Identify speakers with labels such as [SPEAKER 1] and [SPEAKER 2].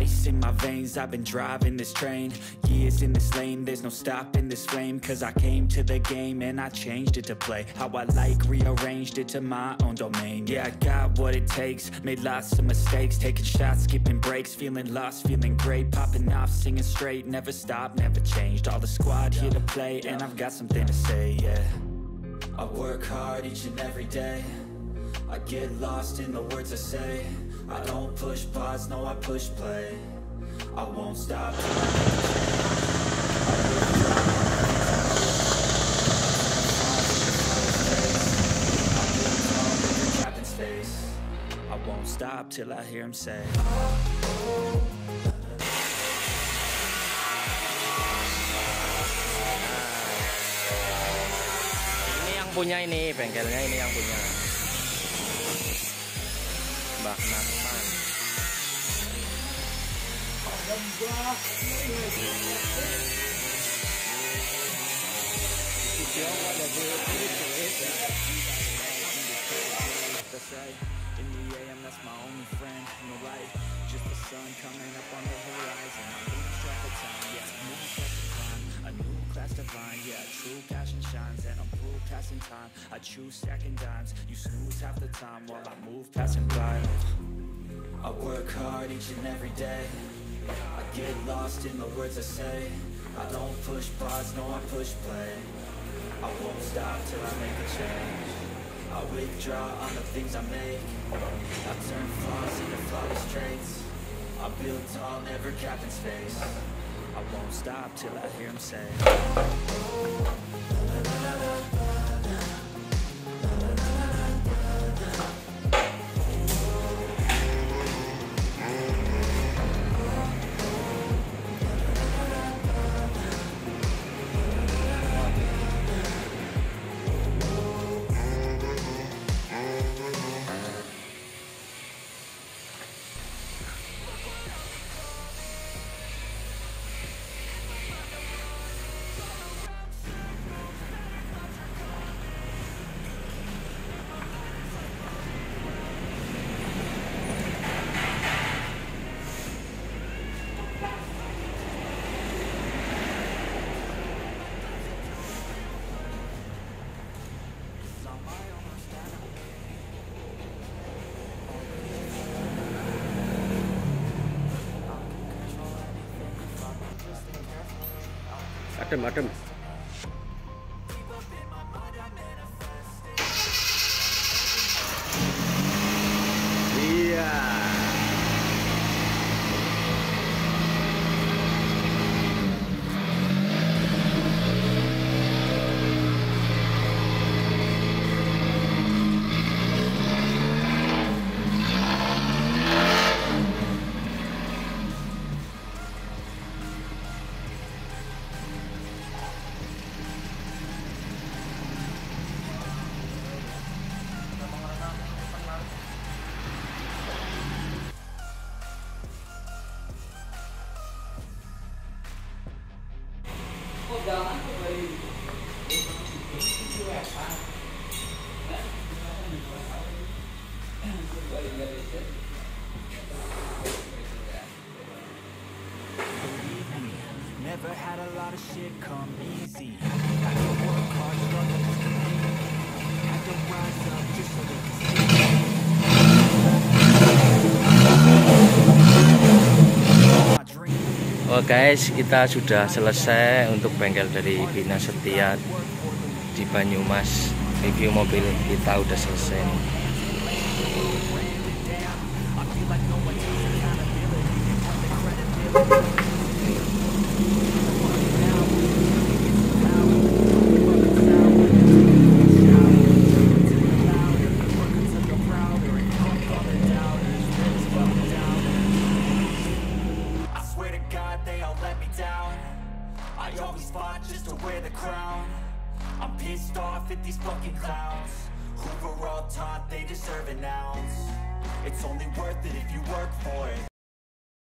[SPEAKER 1] ice in my veins, I've been driving this train. Years in this lane, there's no stopping this flame. Cause I came to the game and I changed it to play how I like, rearranged it to my own domain. Yeah, I got what it takes, made lots of mistakes, taking shots, skipping breaks, feeling lost, feeling great, popping off, singing straight, never stopped, never changed. All the squad here to play, and I've got something to say, yeah. I work hard each and every day, I get lost in the words I say. I don't push pause, no I push play. I won't stop till I make a change. I won't stop till I hear him say.
[SPEAKER 2] Ini yang punya, ini bengkelnya, ini yang punya Mbak Natman.
[SPEAKER 1] In the AM, that's my only friend in the light. Just the sun coming up on the horizon. I'm losing track of time, yeah, moving fast to climb. A new class divine, yeah, true passion shines. And I'm through passing time, I choose stacking dimes. You snooze half the time while I move passing by. I work hard each and every day, I get lost in the words I say. I don't push pause, no I push play. I won't stop till I make a change. I withdraw on the things I make. I turn flaws into flawless traits. I build tall, never cap in space. I won't stop till I hear him say.
[SPEAKER 2] Adem. Iya. Never had a lot of shit come easy. Had to work hard, struggle just to make it. Had to rise up just so they could see. Oh guys, kita sudah selesai untuk bengkel dari Bina Setia di Banyumas. Review mobil kita udah selesai nih.
[SPEAKER 1] I'm pissed off at these fucking clowns who were all taught they deserve an ounce. It's only worth it if you work for it.